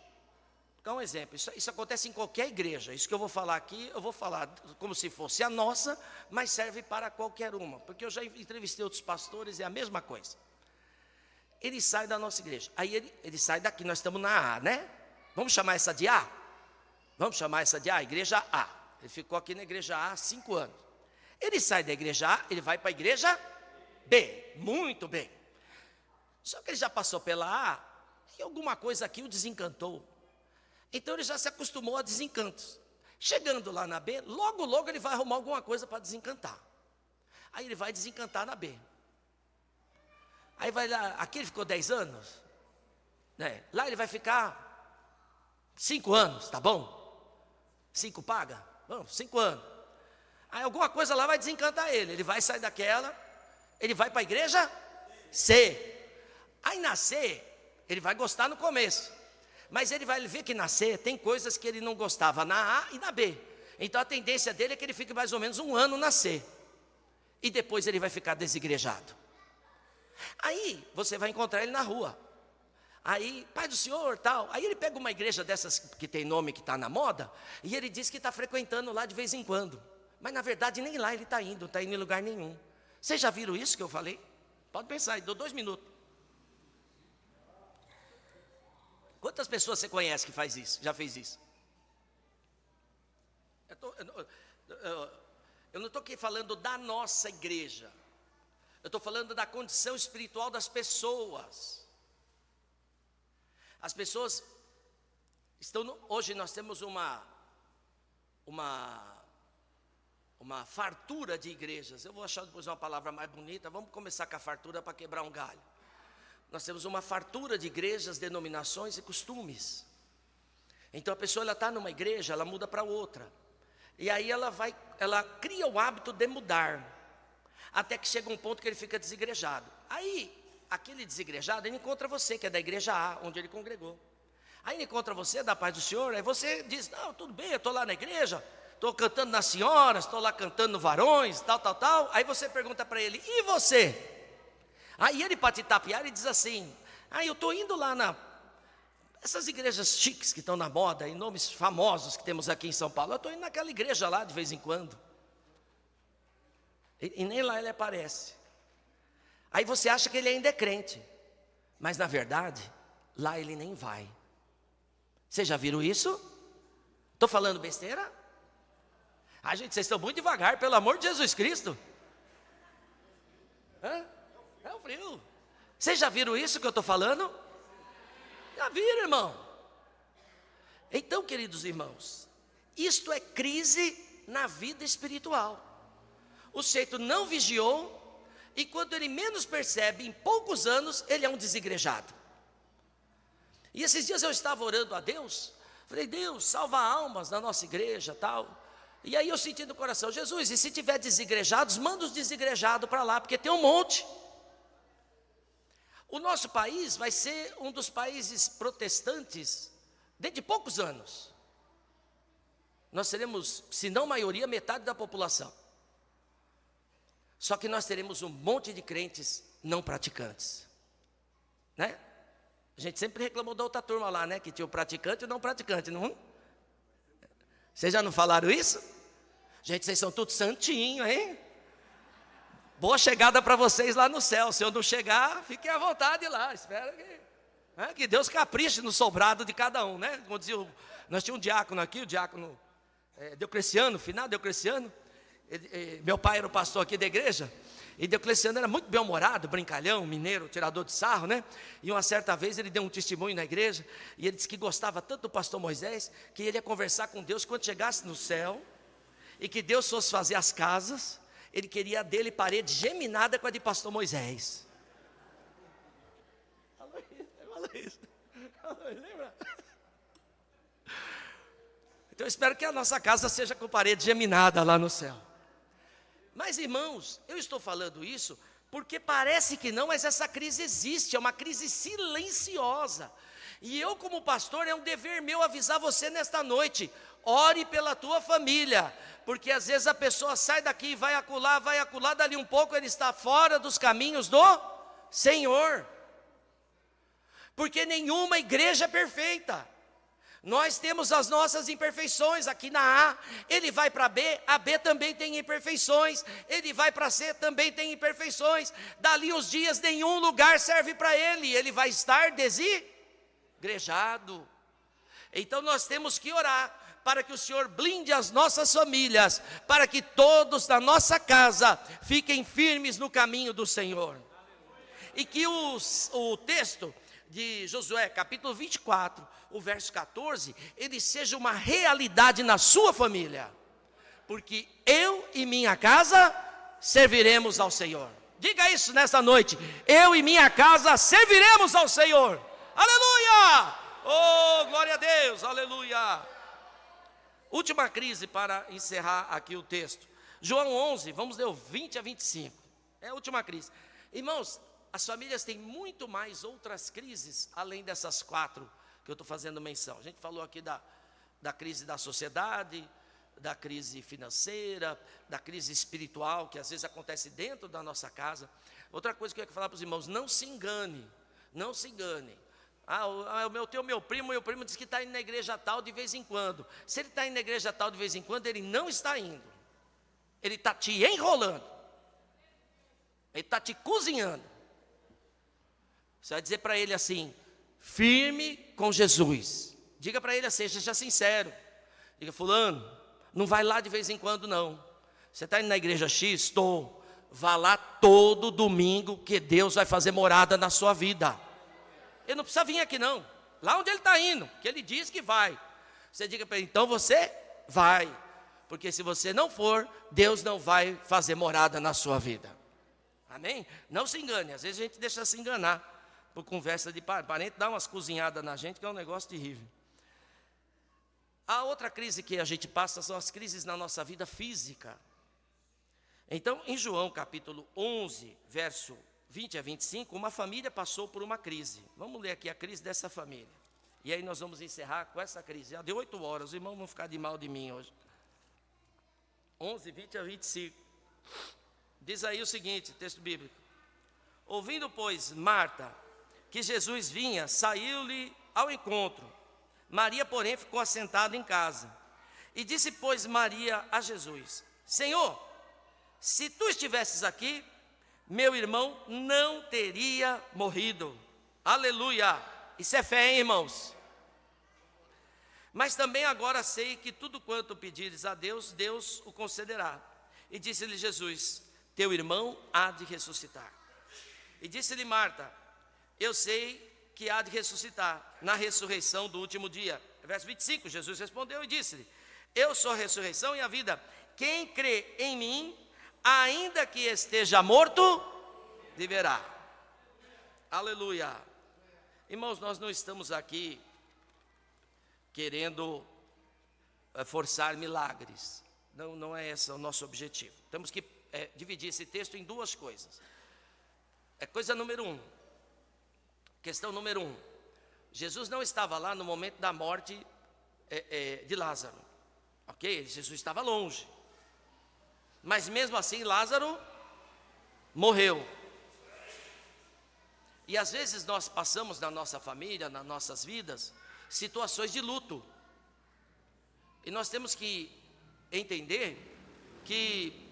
Vou dar um exemplo, isso acontece em qualquer igreja. Isso que eu vou falar aqui, eu vou falar como se fosse a nossa, mas serve para qualquer uma. Porque eu já entrevistei outros pastores, é a mesma coisa. Ele sai da nossa igreja. Aí ele sai daqui, nós estamos na A, né? Vamos chamar essa de A? Vamos chamar essa de A, igreja A. Ele ficou aqui na igreja A há 5 anos. Ele sai da igreja A, ele vai para a igreja B. Muito bem. Só que ele já passou pela A e alguma coisa aqui o desencantou. Então ele já se acostumou a desencantos. Chegando lá na B, logo ele vai arrumar alguma coisa para desencantar. Aí ele vai desencantar na B. Aí vai lá, aqui ele ficou 10 anos, né? Lá ele vai ficar 5 anos, tá bom? 5 paga? Vamos, 5 anos. Aí alguma coisa lá vai desencantar ele. Ele vai sair daquela, ele vai para a igreja C. Aí na C, ele vai gostar no começo. Mas ele vai ver que na C tem coisas que ele não gostava na A e na B. Então a tendência dele é que ele fique mais ou menos 1 ano na C. E depois ele vai ficar desigrejado. Aí você vai encontrar ele na rua. Aí, pai do senhor, tal. Aí ele pega uma igreja dessas que tem nome, que está na moda, e ele diz que está frequentando lá de vez em quando. Mas na verdade nem lá ele está indo, não está indo em lugar nenhum. Vocês já viram isso que eu falei? Pode pensar, dou 2 minutos. Quantas pessoas você conhece que faz isso, já fez isso? Eu não estou aqui falando da nossa igreja. Eu estou falando da condição espiritual das pessoas. As pessoas estão... Hoje nós temos uma fartura de igrejas. Eu vou achar depois uma palavra mais bonita. Vamos começar com a fartura para quebrar um galho. Nós temos uma fartura de igrejas, denominações e costumes. Então a pessoa está numa igreja, ela muda para outra. E aí ela cria o hábito de mudar. Até que chega um ponto que ele fica desigrejado. Aí, aquele desigrejado, ele encontra você, que é da igreja A, onde ele congregou. Aí ele encontra você, da paz do Senhor, aí você diz, não, tudo bem, eu estou lá na igreja, estou cantando nas senhoras, estou lá cantando no varões, tal. Aí você pergunta para ele, e você? Aí ele, para te tapear, ele diz assim, eu estou indo lá essas igrejas chiques que estão na moda, em nomes famosos que temos aqui em São Paulo, eu estou indo naquela igreja lá de vez em quando. E nem lá ele aparece. Aí você acha que ele ainda é crente, mas na verdade, lá ele nem vai. Vocês já viram isso? Estou falando besteira? Gente, vocês estão muito devagar, pelo amor de Jesus Cristo. É o frio. Vocês já viram isso que eu estou falando? Já viram, irmão? Então, queridos irmãos, isto é crise na vida espiritual. O sujeito não vigiou, e quando ele menos percebe, em poucos anos, ele é um desigrejado. E esses dias eu estava orando a Deus, falei, Deus, salva almas na nossa igreja, tal. E aí eu senti no coração, Jesus, e se tiver desigrejados, manda os desigrejados para lá, porque tem um monte. O nosso país vai ser um dos países protestantes dentro de poucos anos. Nós seremos, se não maioria, metade da população. Só que nós teremos um monte de crentes não praticantes, né? A gente sempre reclamou da outra turma lá, né? Que tinha o praticante e o não praticante, não? Vocês já não falaram isso? Gente, vocês são todos santinhos, hein? Boa chegada para vocês lá no céu. Se eu não chegar, fiquem à vontade lá. Espero que Deus capriche no sobrado de cada um, né? Como dizia, nós tínhamos um diácono aqui, o diácono Deocleciano, final Deocleciano. Meu pai era o pastor aqui da igreja. E Deocleciano era muito bem-humorado, brincalhão, mineiro, tirador de sarro, né? E uma certa vez ele deu um testemunho na igreja. E ele disse que gostava tanto do pastor Moisés, que ele ia conversar com Deus quando chegasse no céu. E que Deus fosse fazer as casas. Ele queria a dele parede geminada com a de pastor Moisés. Falou isso. Lembra? Então eu espero que a nossa casa seja com parede geminada lá no céu. Mas irmãos, eu estou falando isso porque parece que não, mas essa crise existe, é uma crise silenciosa. E eu como pastor, é um dever meu avisar você nesta noite: ore pela tua família, porque às vezes a pessoa sai daqui, vai acular, dali um pouco ele está fora dos caminhos do Senhor. Porque nenhuma igreja é perfeita. Nós temos as nossas imperfeições. Aqui na A, ele vai para B, a B também tem imperfeições. Ele vai para C, também tem imperfeições. Dali uns dias, nenhum lugar serve para ele. Ele vai estar desigrejado. Então nós temos que orar para que o Senhor blinde as nossas famílias, para que todos da nossa casa fiquem firmes no caminho do Senhor. E que o texto de Josué, capítulo 24, o verso 14, ele seja uma realidade na sua família. Porque eu e minha casa serviremos ao Senhor. Diga isso nessa noite: eu e minha casa serviremos ao Senhor. Aleluia! Oh, glória a Deus, aleluia! Última crise para encerrar aqui o texto. João 11, vamos ler o 20 a 25. É a última crise. Irmãos, as famílias têm muito mais outras crises, além dessas 4 que eu estou fazendo menção. A gente falou aqui da crise da sociedade, da crise financeira, da crise espiritual, que às vezes acontece dentro da nossa casa. Outra coisa que eu quero falar para os irmãos: não se engane, não se engane. Meu primo diz que está indo na igreja tal de vez em quando. Se ele está indo na igreja tal de vez em quando, ele não está indo. Ele está te enrolando. Ele está te cozinhando. Você vai dizer para ele assim: firme com Jesus. Diga para ele assim, seja sincero. Diga: fulano, não vai lá de vez em quando não. Você está indo na igreja X? Estou. Vá lá todo domingo, que Deus vai fazer morada na sua vida. Ele não precisa vir aqui não. Lá onde ele está indo, que ele diz que vai. Você diga para ele: então você vai. Porque se você não for, Deus não vai fazer morada na sua vida. Amém? Não se engane. Às vezes a gente deixa se enganar por conversa de parente, dá umas cozinhadas na gente, que é um negócio terrível. A outra crise que a gente passa são as crises na nossa vida física. Então, em João capítulo 11, verso 20 a 25, uma família passou por uma crise. Vamos ler aqui a crise dessa família. E aí nós vamos encerrar com essa crise. Já deu 8 horas, os irmãos vão ficar de mal de mim hoje. 11, 20 a 25. Diz aí o seguinte, texto bíblico: ouvindo, pois, Marta que Jesus vinha, saiu-lhe ao encontro. Maria, porém, ficou assentada em casa. E disse, pois, Maria a Jesus: Senhor, se tu estivesses aqui, meu irmão não teria morrido. Aleluia! Isso é fé, hein, irmãos? Mas também agora sei que tudo quanto pedires a Deus, Deus o concederá. E disse-lhe Jesus: teu irmão há de ressuscitar. E disse-lhe Marta: eu sei que há de ressuscitar na ressurreição do último dia. Verso 25, Jesus respondeu e disse-lhe: eu sou a ressurreição e a vida. Quem crê em mim, ainda que esteja morto, viverá. Aleluia. Irmãos, nós não estamos aqui querendo forçar milagres. Não é esse o nosso objetivo. Temos que dividir esse texto em 2 coisas. Coisa número 1. Questão número 1. Jesus não estava lá no momento da morte de Lázaro. Ok? Jesus estava longe. Mas mesmo assim Lázaro morreu. E às vezes nós passamos na nossa família, nas nossas vidas, situações de luto. E nós temos que entender que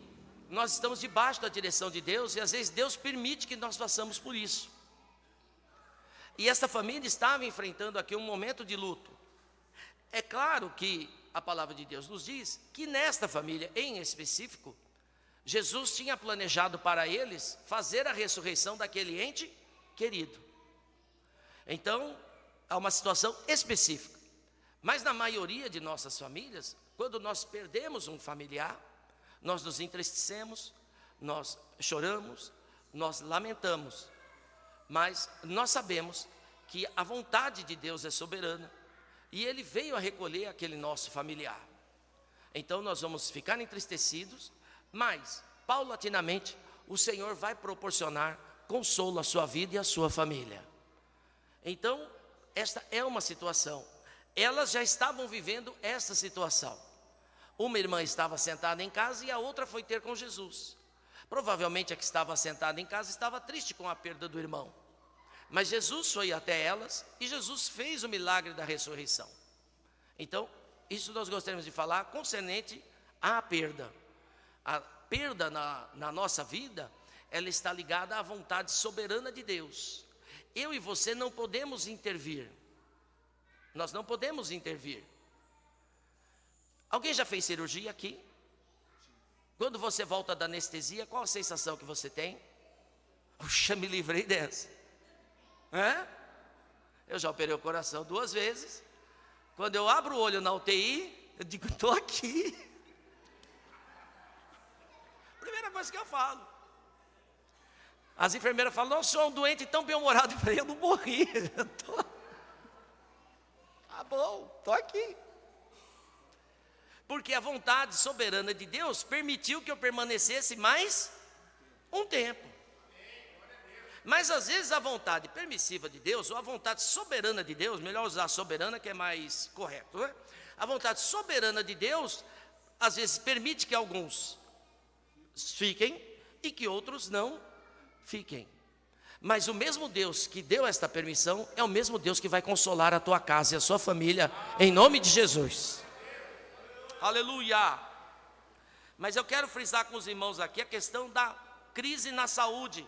nós estamos debaixo da direção de Deus e às vezes Deus permite que nós passamos por isso. E esta família estava enfrentando aqui um momento de luto. É claro que a palavra de Deus nos diz que nesta família em específico, Jesus tinha planejado para eles fazer a ressurreição daquele ente querido. Então, há uma situação específica. Mas na maioria de nossas famílias, quando nós perdemos um familiar, nós nos entristecemos, nós choramos, nós lamentamos. Mas nós sabemos que a vontade de Deus é soberana e Ele veio a recolher aquele nosso familiar. Então nós vamos ficar entristecidos, mas paulatinamente o Senhor vai proporcionar consolo à sua vida e à sua família. Então esta é uma situação. Elas já estavam vivendo essa situação. Uma irmã estava sentada em casa e a outra foi ter com Jesus. Provavelmente a que estava sentada em casa estava triste com a perda do irmão. Mas Jesus foi até elas e Jesus fez o milagre da ressurreição. Então, isso nós gostaríamos de falar concernente à perda. A perda na nossa vida, ela está ligada à vontade soberana de Deus. Eu e você não podemos intervir. Nós não podemos intervir. Alguém já fez cirurgia aqui? Quando você volta da anestesia, qual a sensação que você tem? Puxa, me livrei dessa. Eu já operei o coração 2 vezes. Quando eu abro o olho na UTI, eu digo, estou aqui. Primeira coisa que eu falo. As enfermeiras falam, não, sou um doente tão bem-humorado. Eu falei, eu não morri. Tá bom, estou aqui. Porque a vontade soberana de Deus permitiu que eu permanecesse mais um tempo. Mas às vezes a vontade permissiva de Deus, ou a vontade soberana de Deus, melhor usar soberana que é mais correto, né? A vontade soberana de Deus, às vezes permite que alguns fiquem e que outros não fiquem. Mas o mesmo Deus que deu esta permissão, é o mesmo Deus que vai consolar a tua casa e a sua família, em nome de Jesus. Aleluia! Mas eu quero frisar com os irmãos aqui a questão da crise na saúde.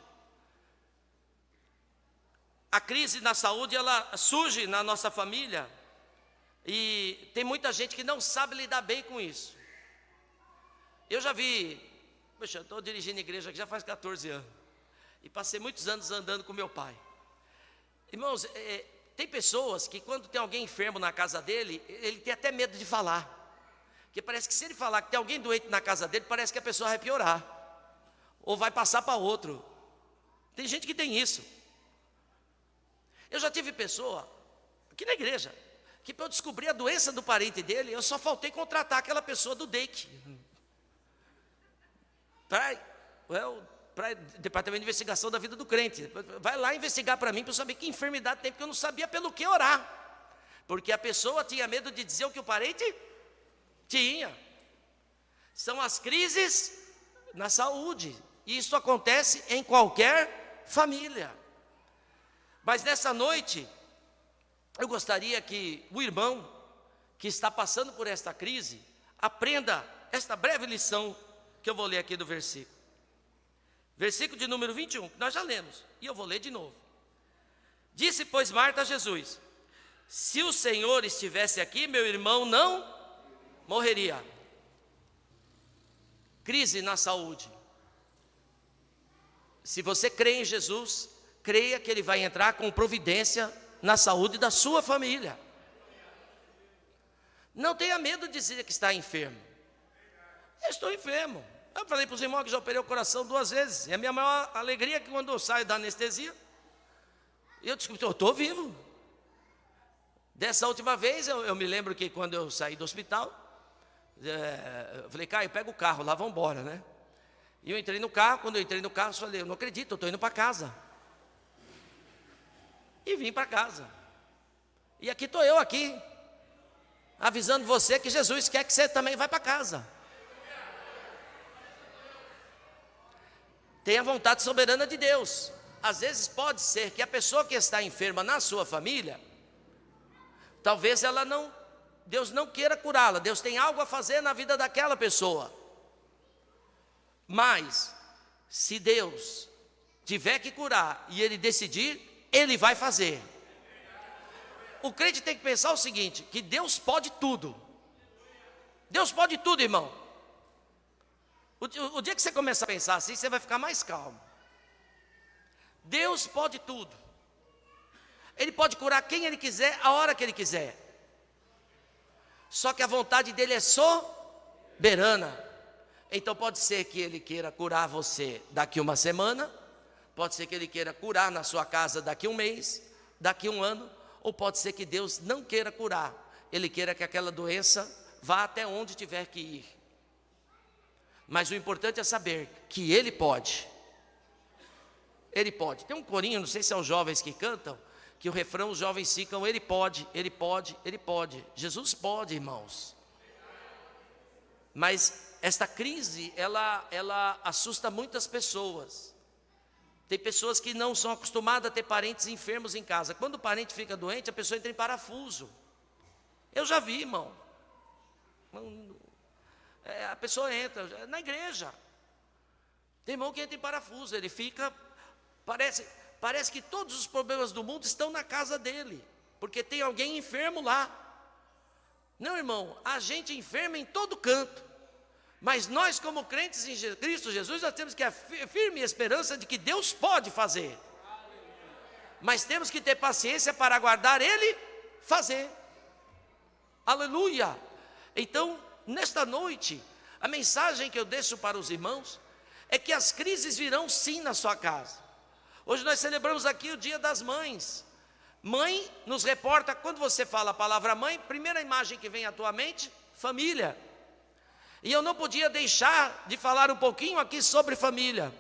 A crise na saúde, ela surge na nossa família e tem muita gente que não sabe lidar bem com isso. Eu já vi, poxa, eu estou dirigindo igreja aqui já faz 14 anos e passei muitos anos andando com meu pai. Irmãos, tem pessoas que quando tem alguém enfermo na casa dele, ele tem até medo de falar. Porque parece que se ele falar que tem alguém doente na casa dele, parece que a pessoa vai piorar. Ou vai passar para outro. Tem gente que tem isso. Eu já tive pessoa, aqui na igreja, que para eu descobrir a doença do parente dele, eu só faltei contratar aquela pessoa do DEIC. Para o Departamento de Investigação da Vida do Crente. Vai lá investigar para mim, para eu saber que enfermidade tem, porque eu não sabia pelo que orar. Porque a pessoa tinha medo de dizer o que o parente tinha. São as crises na saúde. E isso acontece em qualquer família. Mas nessa noite, eu gostaria que o irmão que está passando por esta crise, aprenda esta breve lição que eu vou ler aqui do versículo. Versículo de número 21, que nós já lemos, e eu vou ler de novo. Disse, pois, Marta a Jesus, se o Senhor estivesse aqui, meu irmão não morreria. Crise na saúde. Se você crê em Jesus, creia que Ele vai entrar com providência na saúde da sua família. Não tenha medo de dizer que está enfermo. Eu estou enfermo. Eu falei para os irmãos que já operei o coração 2 vezes. E a minha maior alegria é que quando eu saio da anestesia, eu descobri, eu estou vivo. Dessa última vez, eu me lembro que quando eu saí do hospital, eu falei, Caio, pega o carro, lá vamos embora, né? E eu entrei no carro, quando eu entrei no carro, eu falei, eu não acredito, eu estou indo para casa. E vim para casa. E aqui estou eu aqui, avisando você que Jesus quer que você também vá para casa. Tenha a vontade soberana de Deus. Às vezes pode ser que a pessoa que está enferma na sua família, talvez Deus não queira curá-la, Deus tem algo a fazer na vida daquela pessoa. Mas, se Deus tiver que curar e Ele decidir, Ele vai fazer. O crente tem que pensar o seguinte, que Deus pode tudo. Deus pode tudo, irmão. O dia que você começar a pensar assim, você vai ficar mais calmo. Deus pode tudo. Ele pode curar quem Ele quiser, a hora que Ele quiser. Só que a vontade dEle é soberana. Então pode ser que Ele queira curar você daqui uma semana, pode ser que Ele queira curar na sua casa daqui um mês, daqui um ano, ou pode ser que Deus não queira curar, Ele queira que aquela doença vá até onde tiver que ir. Mas o importante é saber que Ele pode. Ele pode. Tem um corinho, não sei se é os jovens que cantam, que o refrão os jovens ficam, Ele pode, Ele pode, Ele pode. Jesus pode, irmãos. Mas esta crise, ela assusta muitas pessoas. Tem pessoas que não são acostumadas a ter parentes enfermos em casa. Quando o parente fica doente, a pessoa entra em parafuso. Eu já vi, irmão. A pessoa entra na igreja. Tem irmão que entra em parafuso. Ele fica, parece que todos os problemas do mundo estão na casa dele, porque tem alguém enfermo lá. Não, irmão, a gente enferma em todo canto. Mas nós, como crentes em Cristo Jesus, nós temos que ter firme esperança de que Deus pode fazer. Mas temos que ter paciência para aguardar Ele fazer. Aleluia! Então, nesta noite, a mensagem que eu deixo para os irmãos é que as crises virão sim na sua casa. Hoje nós celebramos aqui o Dia das Mães. Mãe nos reporta, quando você fala a palavra mãe, primeira imagem que vem à tua mente, família. E eu não podia deixar de falar um pouquinho aqui sobre família.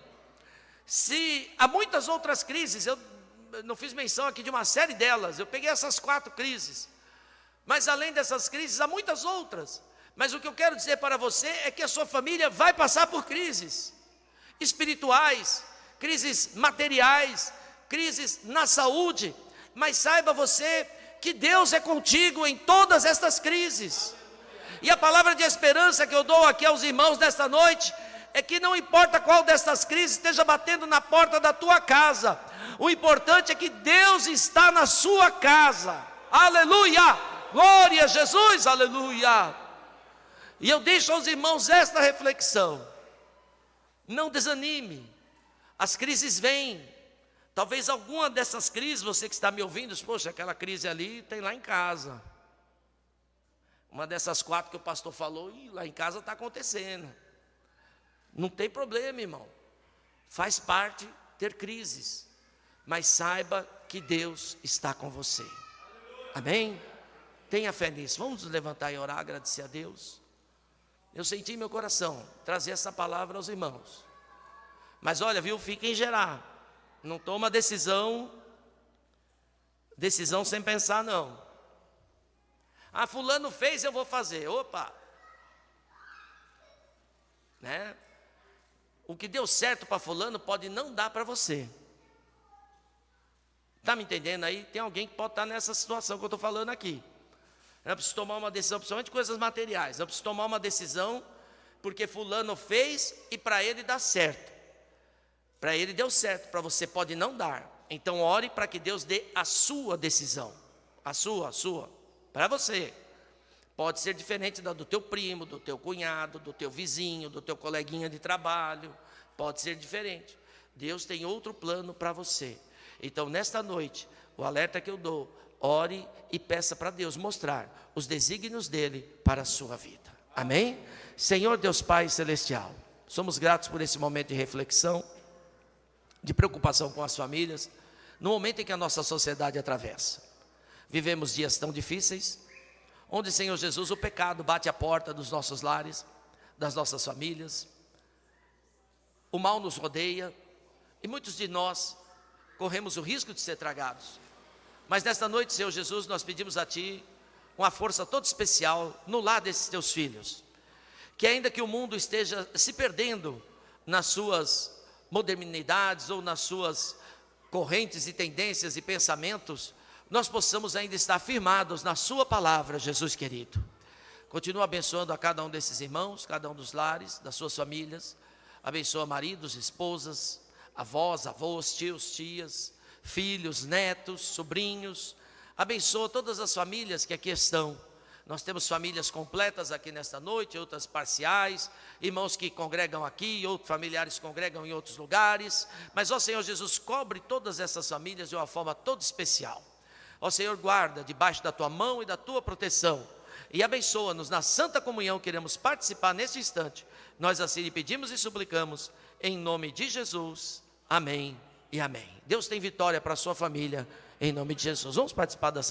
Se há muitas outras crises, eu não fiz menção aqui de uma série delas, eu peguei essas 4 crises. Mas além dessas crises, há muitas outras. Mas o que eu quero dizer para você é que a sua família vai passar por crises espirituais, crises materiais, crises na saúde. Mas saiba você que Deus é contigo em todas estas crises. E a palavra de esperança que eu dou aqui aos irmãos nesta noite é que não importa qual dessas crises esteja batendo na porta da tua casa, o importante é que Deus está na sua casa. Aleluia! Glória a Jesus, aleluia! E eu deixo aos irmãos esta reflexão: não desanime, as crises vêm. Talvez alguma dessas crises, você que está me ouvindo, poxa, aquela crise ali tem lá em casa. Uma dessas 4 que o pastor falou, lá em casa está acontecendo. Não tem problema, irmão. Faz parte ter crises. Mas saiba que Deus está com você. Amém? Tenha fé nisso. Vamos nos levantar e orar, agradecer a Deus. Eu senti em meu coração trazer essa palavra aos irmãos. Mas olha, viu, fica em gerar. Não toma decisão sem pensar, não. Ah, fulano fez, eu vou fazer. Opa! Né? O que deu certo para fulano pode não dar para você. Está me entendendo aí? Tem alguém que pode estar nessa situação que eu estou falando aqui. Eu preciso tomar uma decisão, principalmente coisas materiais. Eu preciso tomar uma decisão porque fulano fez e para ele dá certo. Para ele deu certo, para você pode não dar. Então ore para que Deus dê a sua decisão. A sua. Para você. Pode ser diferente da do teu primo, do teu cunhado, do teu vizinho, do teu coleguinha de trabalho. Pode ser diferente. Deus tem outro plano para você. Então, nesta noite, o alerta que eu dou, ore e peça para Deus mostrar os desígnios dele para a sua vida. Amém? Senhor Deus Pai Celestial, somos gratos por esse momento de reflexão, de preocupação com as famílias, no momento em que a nossa sociedade atravessa. Vivemos dias tão difíceis, onde, Senhor Jesus, o pecado bate à porta dos nossos lares, das nossas famílias, o mal nos rodeia, e muitos de nós corremos o risco de ser tragados. Mas nesta noite, Senhor Jesus, nós pedimos a Ti uma força toda especial no lar desses Teus filhos, que ainda que o mundo esteja se perdendo nas suas modernidades ou nas suas correntes e tendências e pensamentos, nós possamos ainda estar firmados na sua palavra, Jesus querido. Continua abençoando a cada um desses irmãos, cada um dos lares, das suas famílias, Abençoa maridos, esposas, avós, avós, tios, tias, filhos, netos, sobrinhos. Abençoa todas as famílias que aqui estão. Nós temos famílias completas aqui nesta noite, outras parciais, irmãos que congregam aqui, outros familiares congregam em outros lugares. Mas, ó Senhor Jesus, cobre todas essas famílias de uma forma toda especial. Ó Senhor, guarda debaixo da tua mão e da tua proteção. E abençoa-nos na santa comunhão, queremos participar neste instante. Nós assim lhe pedimos e suplicamos, em nome de Jesus. Amém e amém. Deus tem vitória para a sua família, em nome de Jesus. Vamos participar da santa